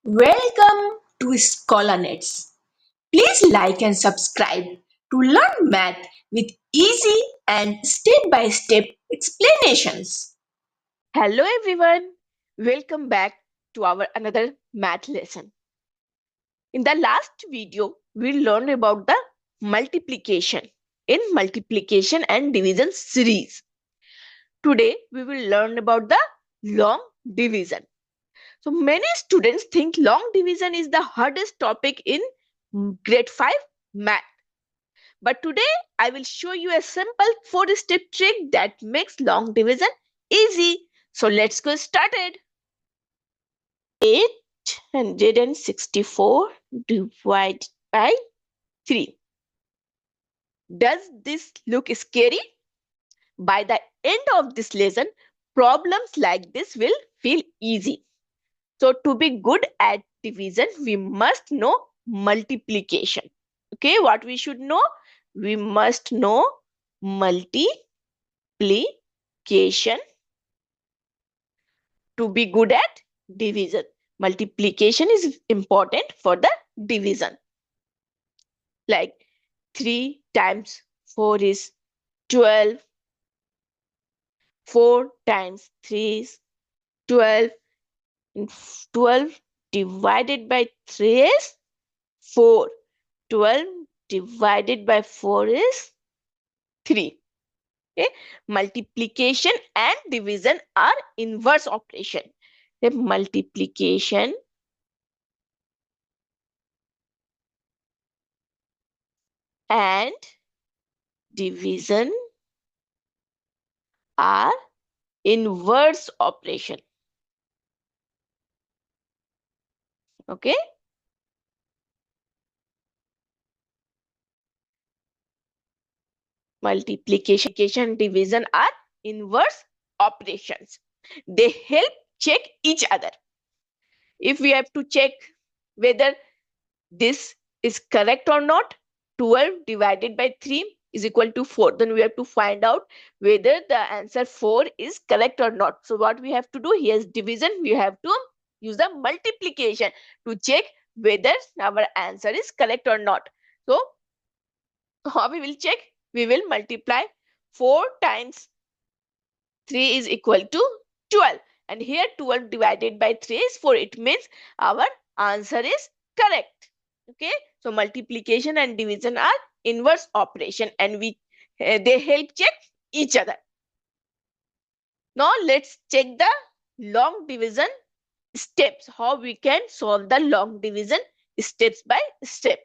Welcome to ScholarNets. Please like and subscribe to learn math with easy and step-by-step explanations. Hello everyone, welcome back to our another math lesson. In the last video, we learned about the multiplication in multiplication and division series. Today, we will learn about the long division. So many students think long division is the hardest topic in grade 5 math. But today, I will show you a simple 4-step trick that makes long division easy. So let's get started. 864 divided by 3. Does this look scary? By the end of this lesson, problems like this will feel easy. So to be good at division, we must know multiplication. Okay, what we should know? We must know multiplication to be good at division. Multiplication is important for the division. Like 3 times 4 is 12. 4 times 3 is 12. And 12 divided by 3 is 4. 12 divided by 4 is 3. Okay? Multiplication and division are inverse operation. The multiplication and division are inverse operation. Okay? Multiplication, division are inverse operations. They help check each other. If we have to check whether this is correct or not, 12 divided by 3 is equal to 4. Then we have to find out whether the answer 4 is correct or not. So what we have to do here is division. We have to use the multiplication to check whether our answer is correct or not. So how we will check? We will multiply 4 times 3 is equal to 12. And here 12 divided by 3 is 4. It means our answer is correct. Okay. So multiplication and division are inverse operation and they help check each other. Now let's check the long division steps. How we can solve the long division steps by step.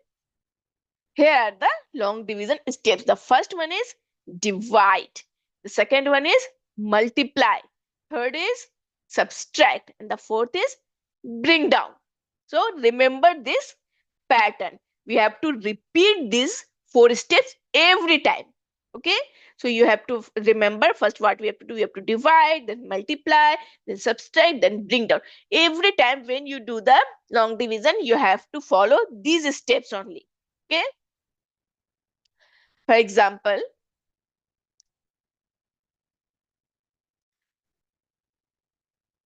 Here are the long division steps. The first one is divide. The second one is multiply. Third is subtract. And the fourth is bring down. So remember this pattern. We have to repeat these 4 steps every time. Okay. So you have to remember first what we have to do. We have to divide, then multiply, then subtract, then bring down. Every time when you do the long division, you have to follow these steps only. Okay. For example,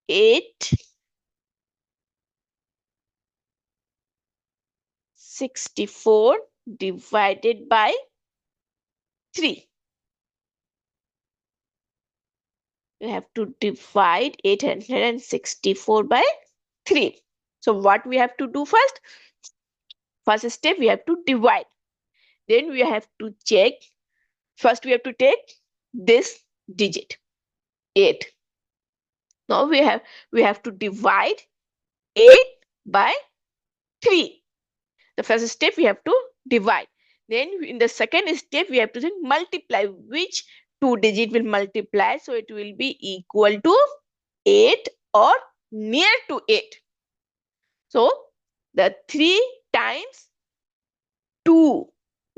864 divided by 3. You have to divide 864 by 3. So what we have to do first? First step, we have to divide. Then we have to check. First, we have to take this digit, 8. Now we have to divide 8 by 3. The first step, we have to divide. Then in the second step, we have to multiply. Which 2 digit will multiply? So it will be equal to 8 or near to 8. So the 3 times 2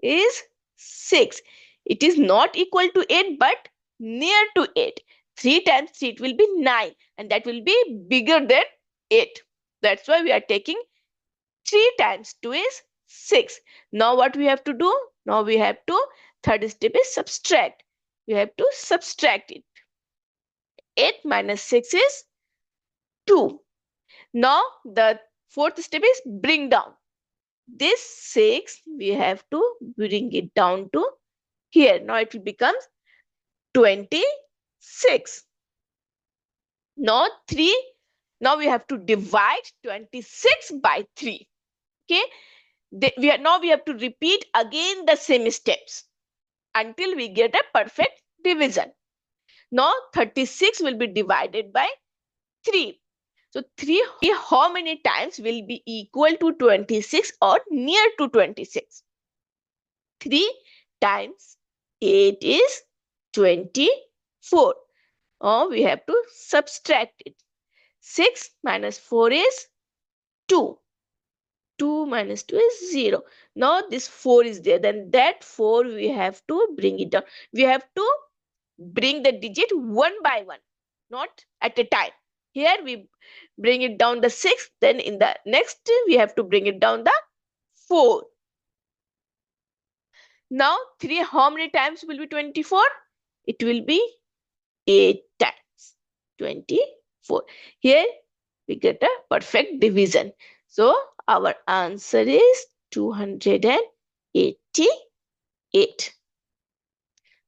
is 6. It is not equal to 8 but near to 8. 3 times 3 it will be 9 and that will be bigger than 8. That's why we are taking 3 times 2 is 6. Now what we have to do? Now we have to, third step is subtract. We have to subtract it. 8 minus 6 is 2. Now the Fourth step is bring down. This 6 we have to bring it down to here. Now it will become 26. Now 3. Now we have to divide 26 by 3. Okay. Now we have to repeat again the same steps until we get a perfect division. Now 36 will be divided by 3. So 3 how many times will be equal to 26 or near to 26? 3 times 8 is 24. Or we have to subtract it. 6 minus 4 is 2. 2 minus 2 is 0. Now this 4 is there. Then that 4 we have to bring it down. We have to bring the digit one by one, not at a time. Here we bring it down the 6. Then in the next we have to bring it down the 4. Now 3 how many times will be 24? It will be 8 times 24. Here we get a perfect division. So our answer is 288.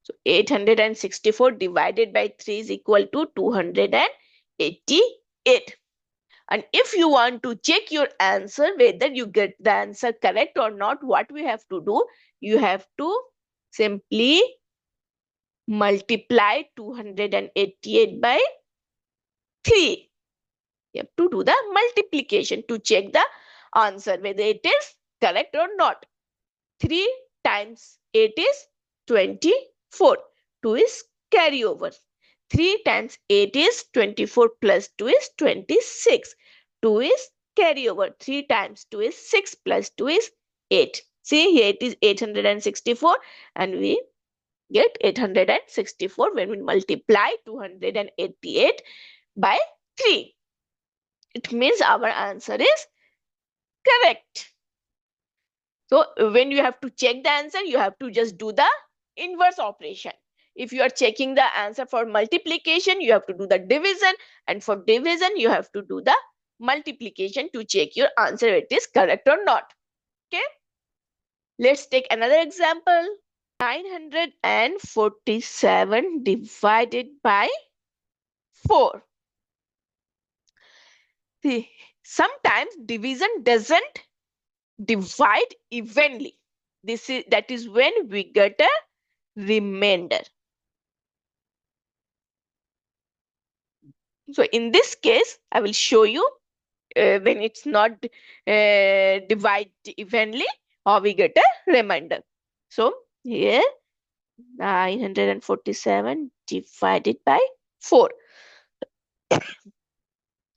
So 864 divided by 3 is equal to 288. And if you want to check your answer, whether you get the answer correct or not, what we have to do? You have to simply multiply 288 by 3. You have to do the multiplication to check the answer, whether it is correct or not. 3 times 8 is 24. 2 is carryover. 3 times 8 is 24 plus 2 is 26. 2 is carryover. 3 times 2 is 6 plus 2 is 8. See, here it is 864 and we get 864 when we multiply 288 by 3. It means our answer is correct. So when you have to check the answer, you have to just do the inverse operation. If you are checking the answer for multiplication, you have to do the division, and for division, you have to do the multiplication to check your answer if it is correct or not. Okay. Let's take another example. 947 divided by 4. See, sometimes division doesn't divide evenly. That is when we get a remainder. So in this case, I will show you when it's not divide evenly, how we get a remainder. So here 947 divided by 4.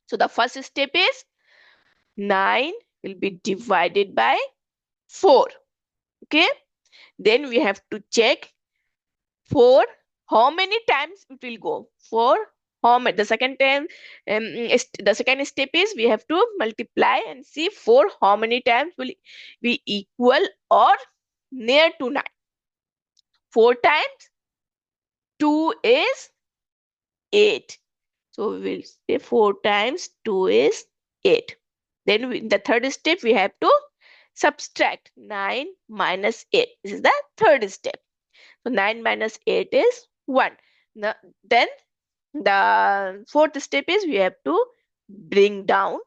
So the first step is 9 will be divided by 4. Okay. Then we have to check 4 how many times it will go. 4 how many? The second time, the second step is we have to multiply and see 4 how many times will be equal or near to 9. 4 times 2 is 8. So we will say 4 times 2 is 8. Then in the third step, we have to subtract 9 minus 8. This is the third step. So 9 minus 8 is 1. Now, then the fourth step is we have to bring down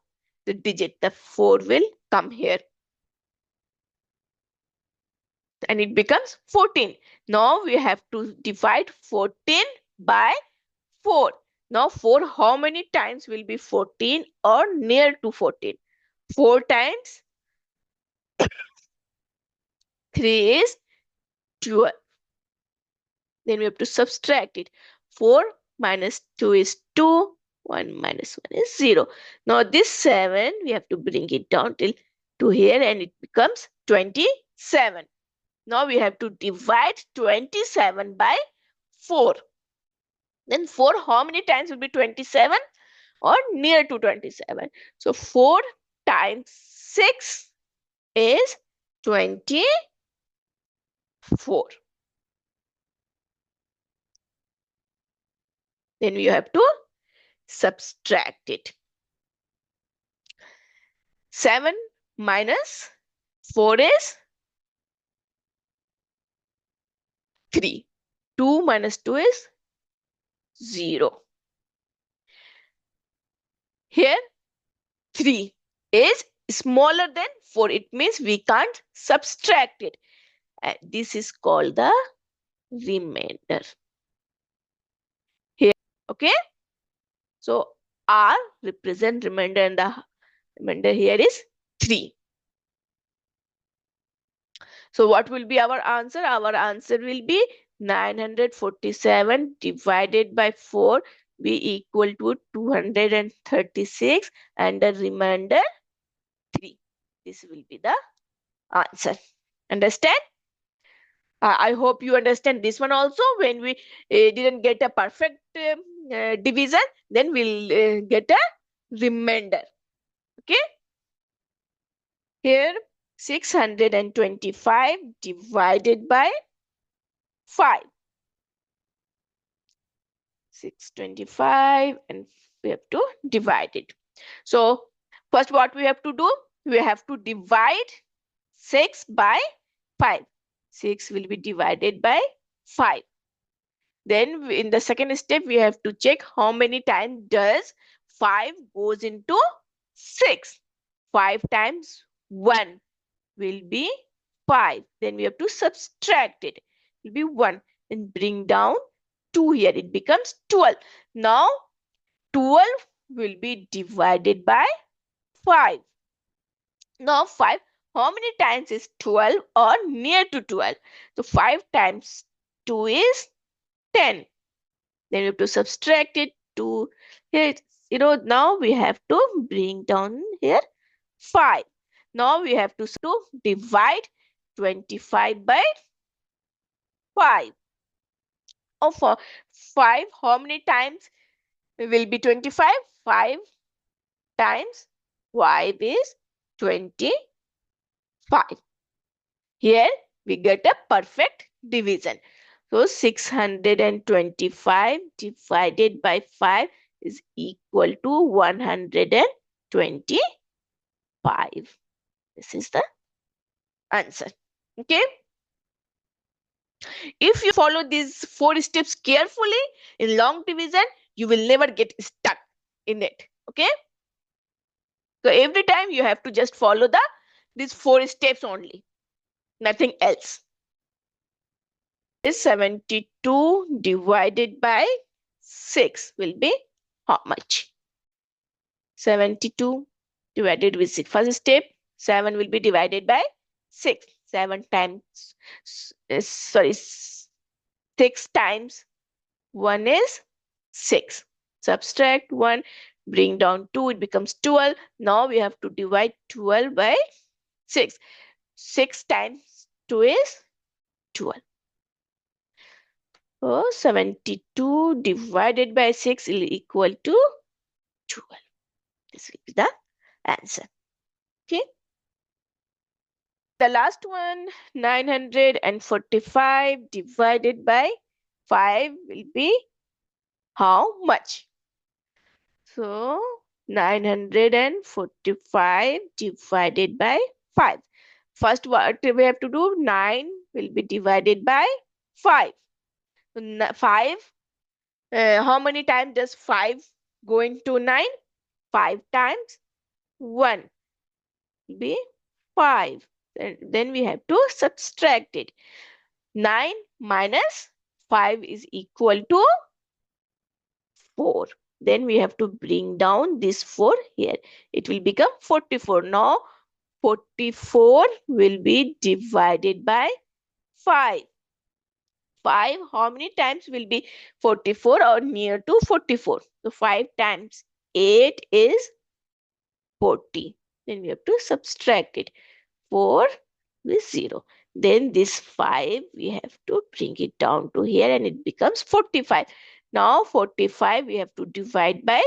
the digit. The 4 will come here. And it becomes 14. Now we have to divide 14 by 4. Now 4 how many times will be 14 or near to 14? 4 times 3 is 12. Then we have to subtract it. 4 minus 2 is 2. 1 minus 1 is 0. Now this 7, we have to bring it down till to here and it becomes 27. Now we have to divide 27 by 4. Then 4 how many times will be 27 or near to 27? So 4 times 6 is 24. Then we have to subtract it. 7 minus 4 is 3. 2 minus 2 is 0. Here 3 is smaller than 4. It means we can't subtract it. And this is called the remainder. Here, okay? So R represent remainder and the remainder here is 3. So what will be our answer? Our answer will be 947 divided by 4 be equal to 236 and the remainder 3. This will be the answer. Understand? I hope you understand this one also. When we didn't get a perfect division, then we'll get a remainder. Okay? Here 625 divided by 5. 625 and we have to divide it. So first what we have to do? We have to divide 6 by 5. 6 will be divided by 5. Then in the second step, we have to check how many times does 5 goes into 6. 5 times 1 will be 5. Then we have to subtract it. It will be 1 and bring down 2 here. It becomes 12. Now 12 will be divided by 5. Now 5, how many times is 12 or near to 12? So 5 times 2 is 10. Then we have to subtract it to here. Now we have to bring down here 5. Now we have to divide 25 by 5. Oh, for 5, how many times will be 25? 5 times 5 is 25. Here we get a perfect division. So 625 divided by 5 is equal to 125. This is the answer. Okay. If you follow these 4 steps carefully in long division, you will never get stuck in it. Okay. So every time you have to just follow these 4 steps only, nothing else. This 72 divided by 6 will be how much? 72 divided with 6. First step, 7 will be divided by 6. 7 times, 6 times 1 is 6. Subtract 1, bring down 2, it becomes 12. Now we have to divide 12 by 6. 6 times 2 is 12. So 72 divided by 6 is equal to 12. This will be the answer. Okay. The last one, 945 divided by 5 will be how much? So 945 divided by 5. First, what we have to do? 9 will be divided by 5. So 5, how many times does 5 go into 9? 5 times 1 will be 5. Then we have to subtract it. 9 minus 5 is equal to 4. Then we have to bring down this 4 here. It will become 44. Now 44 will be divided by 5. 5, how many times will be 44 or near to 44? So 5 times 8 is 40. Then we have to subtract it. 4 with 0. Then this 5, we have to bring it down to here and it becomes 45. Now 45, we have to divide by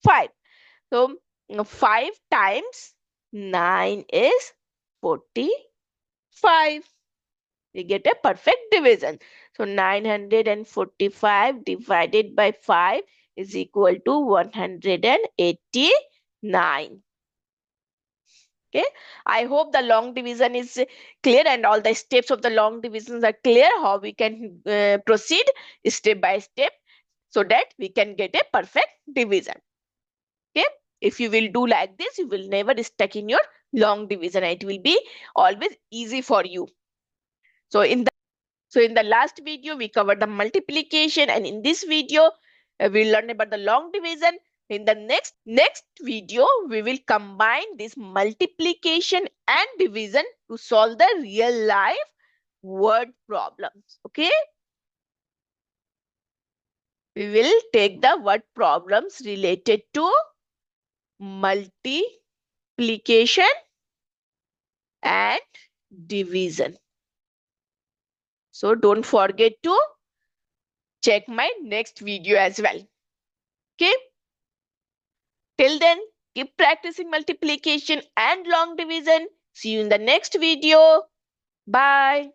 5. So 5 times 9 is 45. We get a perfect division. So 945 divided by 5 is equal to 189. Okay, I hope the long division is clear and all the steps of the long divisions are clear, how we can proceed step by step so that we can get a perfect division. Okay, if you will do like this, you will never stuck in your long division. It will be always easy for you. So in the last video, we covered the multiplication, and in this video, we learned about the long division. In the next video, we will combine this multiplication and division to solve the real life word problems. Okay, we will take the word problems related to multiplication and division. So don't forget to check my next video as well. Okay. Till then, keep practicing multiplication and long division. See you in the next video. Bye.